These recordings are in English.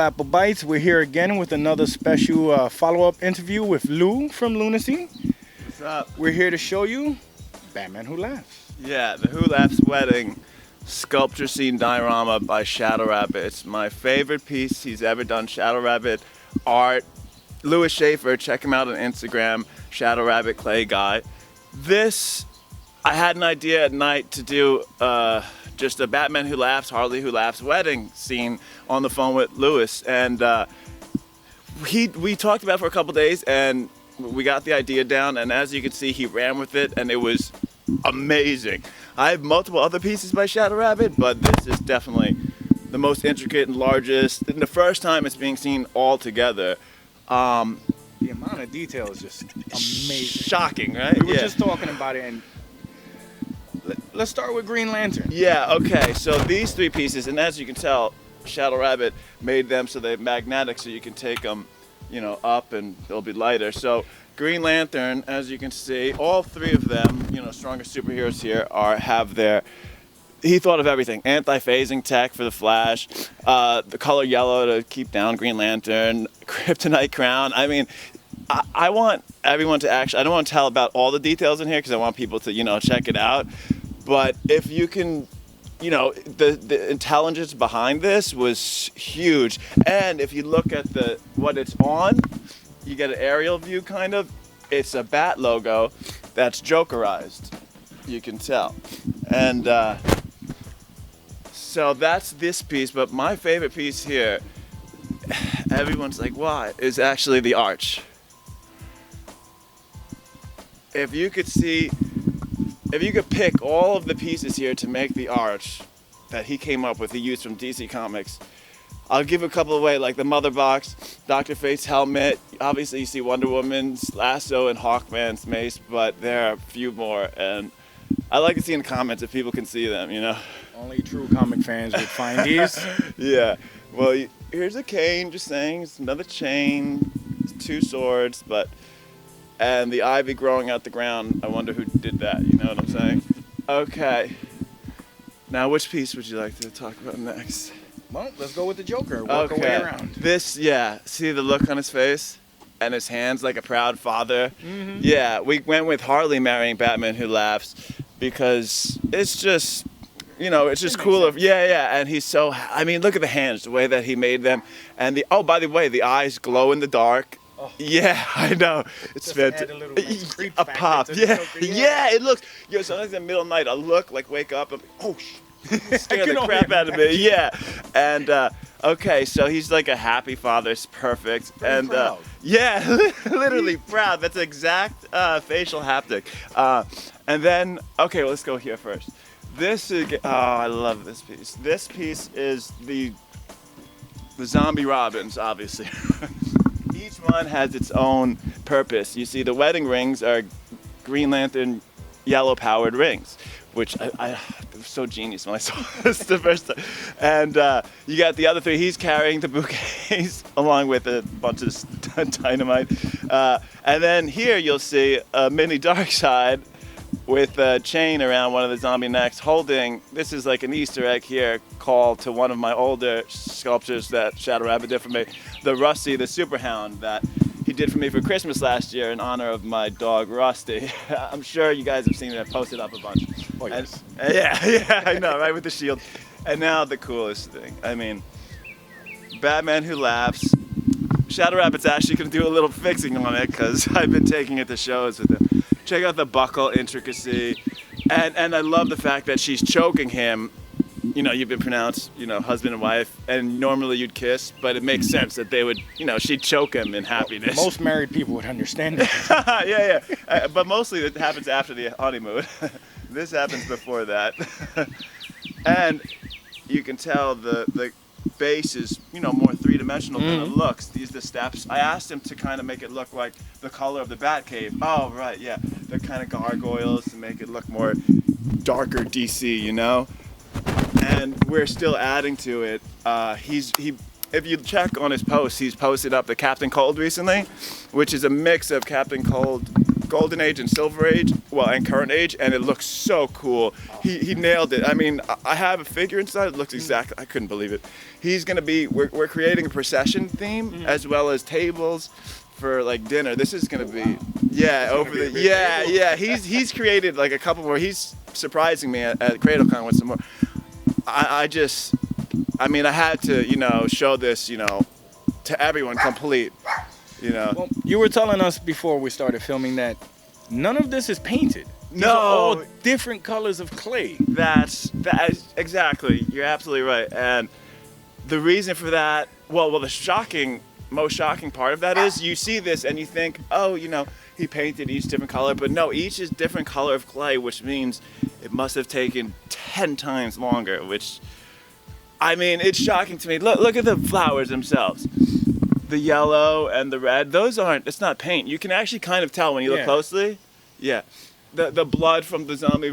Apple Bites. We're here again with another special follow-up interview with Lou from LOUnacy. What's up? We're here to show you Batman Who Laughs. Yeah, the Who Laughs Wedding sculpture scene diorama by ShadowRabbit. It's my favorite piece he's ever done. ShadowRabbit art. Louis Schaefer, check him out on Instagram, ShadowRabbit Clay Guy. This, I had an idea at night to do just a Batman Who Laughs, Harley Who Laughs wedding scene on the phone with Louis, and we talked about it for a couple days, and we got the idea down, and as you can see, he ran with it, and it was amazing. I have multiple other pieces by ShadowRabbit, but this is definitely the most intricate and largest, and the first time it's being seen all together. The amount of detail is just amazing. Shocking, right? We were just talking about it, and let's start with Green Lantern. Yeah, okay, so these three pieces, and as you can tell, ShadowRabbit made them so they're magnetic, so you can take them, you know, up and they'll be lighter. So Green Lantern, as you can see, all three of them, you know, strongest superheroes here have their, he thought of everything. Anti-phasing tech for the Flash, the color yellow to keep down Green Lantern, kryptonite crown. I mean, I want everyone to actually, I don't want to tell about all the details in here because I want people to, you know, check it out. But if you can, you know, the intelligence behind this was huge. And if you look at what it's on, you get an aerial view kind of. It's a bat logo that's Jokerized, you can tell. And so that's this piece, but my favorite piece here, everyone's like, why, is actually the arch. If you could see, if you could pick all of the pieces here to make the arch that he came up with, he used from DC Comics, I'll give a couple away, like the Mother Box, Dr. Fate's helmet, obviously you see Wonder Woman's lasso and Hawkman's mace, but there are a few more, and I like to see in the comments if people can see them, you know? Only true comic fans would find these. Yeah, well, here's a cane, just saying, it's another chain, two swords, and the ivy growing out the ground, I wonder who did that, you know what I'm saying? Okay, now which piece would you like to talk about next? Well, let's go with the Joker, work our way around. This, yeah, see the look on his face? And his hands like a proud father. Mm-hmm. Yeah, we went with Harley marrying Batman Who Laughs because it's just, you know, it's just cool. Yeah, and he's so, I mean, look at the hands, the way that he made them. And oh, by the way, the eyes glow in the dark. Oh. Yeah, I know. It's fantastic. A pop. Yeah, yeah, it looks, you know, sometimes in the middle of the night, I'll look, like wake up, and oh, scare the crap out of me. Yeah, and okay, so he's like a happy father. It's perfect. And proud. Yeah, literally proud. That's exact facial haptic. And then, okay, well, let's go here first. This is, oh, I love this piece. This piece is the zombie Robins, obviously. Each one has its own purpose. You see, the wedding rings are Green Lantern yellow-powered rings, which I was so genius when I saw this the first time. And you got the other three. He's carrying the bouquets along with a bunch of dynamite. And then here you'll see a mini Darkseid with a chain around one of the zombie necks holding, this is like an Easter egg here, called to one of my older sculptures that ShadowRabbit did for me, the Rusty, the Super Hound that he did for me for Christmas last year in honor of my dog Rusty. I'm sure you guys have seen it. I posted up a bunch. Oh, yes. And, yeah, I know, right, with the shield. And now the coolest thing. I mean, Batman Who Laughs. ShadowRabbit's actually going to do a little fixing on it because I've been taking it to shows with him. Check out the buckle intricacy. And I love the fact that she's choking him. You know, you've been pronounced, you know, husband and wife, and normally you'd kiss, but it makes sense that they would, you know, she'd choke him in happiness. Well, most married people would understand that. Yeah. But mostly it happens after the honeymoon. This happens before that. And you can tell the base is, you know, more three-dimensional than it looks. These are the steps. I asked him to kind of make it look like the color of the Batcave. Oh, right, yeah. The kind of gargoyles to make it look more darker DC, you know? And we're still adding to it. If you check on his posts, he's posted up the Captain Cold recently, which is a mix of Captain Cold Golden Age and Silver Age, well, and Current Age, and it looks so cool. He nailed it. I mean, I have a figure inside. It looks exactly. I couldn't believe it. He's gonna be. We're creating a procession theme as well as tables for like dinner. This is gonna be. Yeah, over the. Yeah. He's created like a couple more. He's surprising me at CradleCon with some more. I mean, I had to, show this, to everyone complete, Well, you were telling us before we started filming that none of this is painted. These No. are all different colors of clay. That's exactly. You're absolutely right. And the reason for that, well, the most shocking part of that is you see this and you think, oh, he painted each different color, but no, each is different color of clay, which means it must have taken 10 times longer, which, I mean, it's shocking to me. Look at the flowers themselves. The yellow and the red, it's not paint. You can actually kind of tell when you look closely. Yeah. The blood from the zombie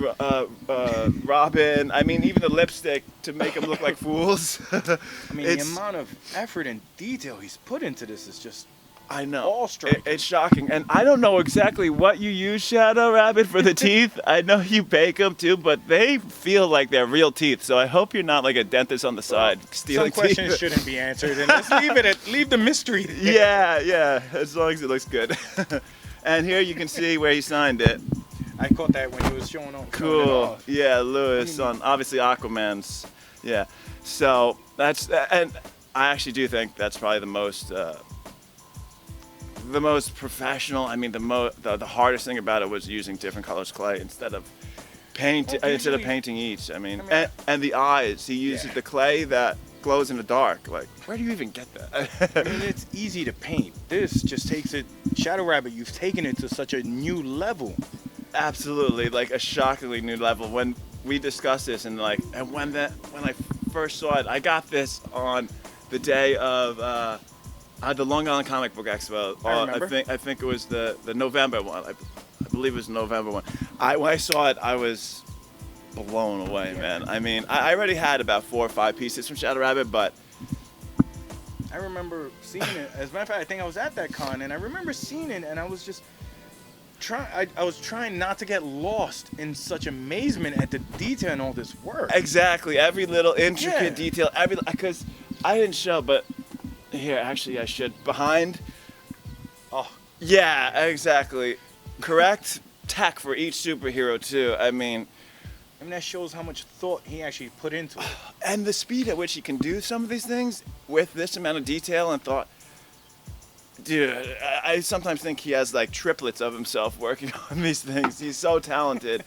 Robin. I mean, even the lipstick to make them look like fools. I mean, the amount of effort and detail he's put into this is just, I know. all striking. It's shocking. And I don't know exactly what you use, ShadowRabbit, for the teeth. I know you bake them too, but they feel like they're real teeth. So I hope you're not like a dentist on the side stealing Some questions teeth. shouldn't be answered, and let's leave the mystery there. Yeah, as long as it looks good. And here you can see where he signed it. I caught that when he was showing off. Cool. Yeah, Lewis on obviously Aquaman's. Yeah. So and I actually do think that's probably the most professional. I mean, the hardest thing about it was using different colors clay instead of painting each. I mean, and the eyes. He uses the clay that glows in the dark. Like, where do you even get that? I mean, it's easy to paint. This just takes it. ShadowRabbit, you've taken it to such a new level. Absolutely, like a shockingly new level. When we discussed this and when I first saw it, I got this on the day of the Long Island Comic Book Expo. I remember. I think it was the November one. I believe it was the November one. When I saw it, I was blown away, man. I mean, I already had about 4 or 5 pieces from ShadowRabbit, but I remember seeing it. As a matter of fact, I think I was at that con, and I remember seeing it, and I was just I was trying not to get lost in such amazement at the detail and all this work. Exactly, every little intricate detail, because I didn't show, but here, actually, I should. Behind. Oh. Yeah, exactly. Correct tech for each superhero too. I mean, that shows how much thought he actually put into it. And the speed at which he can do some of these things with this amount of detail and thought. Dude, I sometimes think he has like triplets of himself working on these things. He's so talented.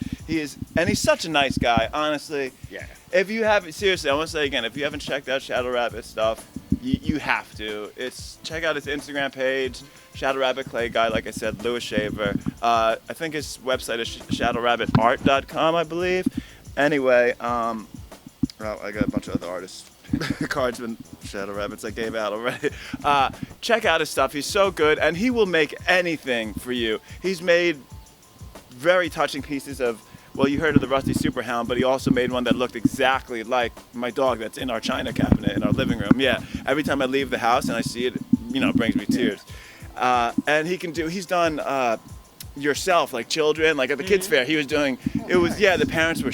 And he's such a nice guy, honestly. Yeah. If you haven't, seriously, I want to say again, if you haven't checked out ShadowRabbit stuff, you have to. Check out his Instagram page, ShadowRabbit Clay Guy, like I said, Louis Shaver. I think his website is shadowrabbitart.com, I believe. Anyway, well, I got a bunch of other artists. Cards with ShadowRabbits I gave out already. Check out his stuff. He's so good, and he will make anything for you. He's made very touching pieces of, well, you heard of the Rusty Superhound, but he also made one that looked exactly like my dog that's in our china cabinet in our living room. Yeah, every time I leave the house and I see it, it brings me tears. And he's done yourself, like children, like at the kids fair. He was doing, the parents were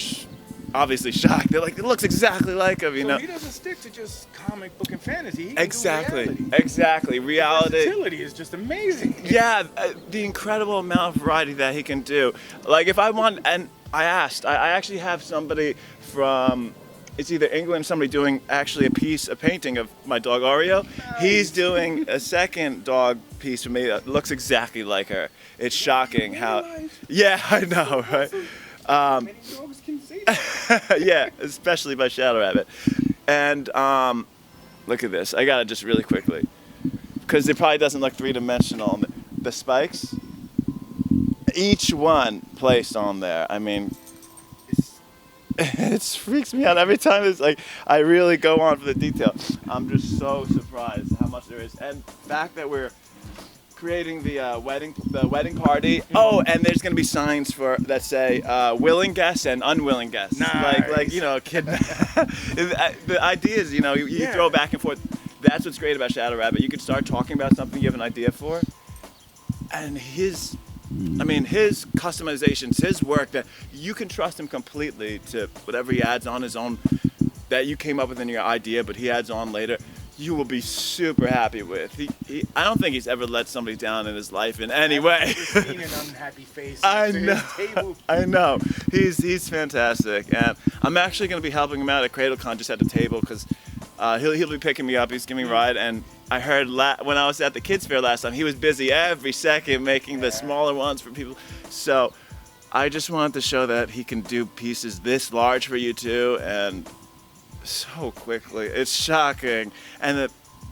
obviously shocked. They're like, it looks exactly like him, So he doesn't stick to just comic book and fantasy. He can Exactly, do reality. exactly. Reality. The versatility is just amazing. Yeah, the incredible amount of variety that he can do. Like if I want, and I actually have somebody from, it's either England, somebody doing actually a painting of my dog Oreo. Nice. He's doing a second dog piece for me that looks exactly like her. It's shocking how, yeah, I know, right? Many dogs can see that. Yeah, especially by ShadowRabbit. And look at this. I got it just really quickly. Because it probably doesn't look three-dimensional. The spikes, each one placed on there. I mean, it freaks me out every time. It's like, I really go on for the detail. I'm just so surprised how much there is. And the fact that we're creating the wedding party. Oh, and there's gonna be signs that say willing guests and unwilling guests. Nice. Like kid. The idea is, you throw back and forth. That's what's great about ShadowRabbit. You can start talking about something you have an idea for, and his I mean, his customizations, his work, that you can trust him completely to whatever he adds on his own that you came up with in your idea, but he adds on later, you will be super happy with. I don't think he's ever let somebody down in his life in any way. I've never seen an unhappy face I next to know. his table. I know. He's fantastic, and I'm actually going to be helping him out at CradleCon just at the table because he'll be picking me up. He's giving me a ride, and I heard when I was at the kids fair last time, he was busy every second making the smaller ones for people. So I just wanted to show that he can do pieces this large for you too, and so quickly. It's shocking. And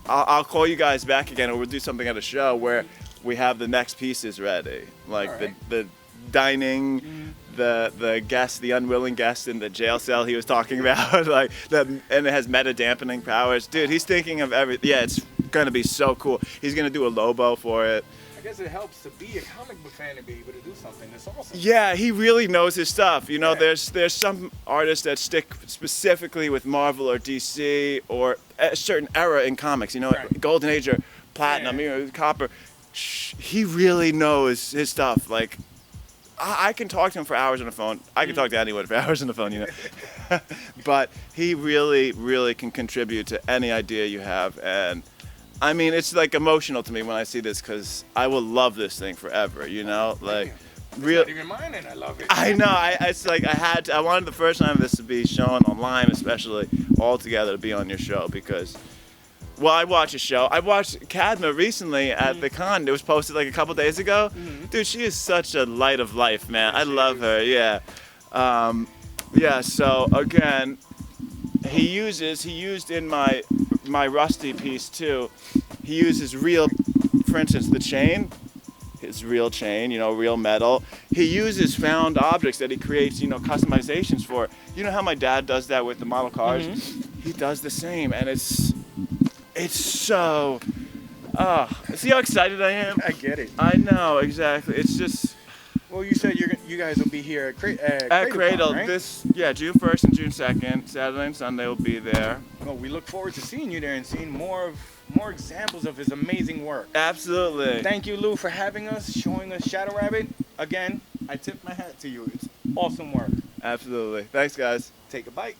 I'll call you guys back again, or we'll do something at a show where we have the next pieces ready, like the dining, the guest, the unwilling guest in the jail cell he was talking about, like that, and it has meta dampening powers. Dude, he's thinking of everything. Yeah, it's gonna be so cool. He's gonna do a Lobo for it. I guess it helps to be a comic book fan to be able to do something that's awesome. Yeah, he really knows his stuff. You know, there's some artists that stick specifically with Marvel or DC or a certain era in comics. You know, Golden Age or Platinum, you know, Copper. He really knows his stuff. Like, I can talk to him for hours on the phone. I can talk to anyone for hours on the phone, you know. But he really, really can contribute to any idea you have. And I mean, it's like emotional to me when I see this because I will love this thing forever, you know? Like, Not even mine, and I love it. I know. It's like I wanted the first time this to be shown online, especially all together, to be on your show because, well, I watch a show. I watched CADMA recently at the con. It was posted like a couple days ago. Dude, she is such a light of life, man. I love her. Yeah. Yeah. So again, he used in my Rusty piece too. He uses real, for instance, the chain. His real chain, you know, real metal. He uses found objects that he creates, you know, customizations for. You know how my dad does that with the model cars? He does the same, and it's so, see how excited I am? I get it. I know, exactly. It's just. Well, you said you guys will be here At Cradle, right? June 1st and June 2nd, Saturday and Sunday will be there. Well, we look forward to seeing you there and seeing more examples of his amazing work. Absolutely. Thank you, Lou, for having us, showing us ShadowRabbit. Again, I tip my hat to you. It's awesome work. Absolutely. Thanks, guys. Take a bite.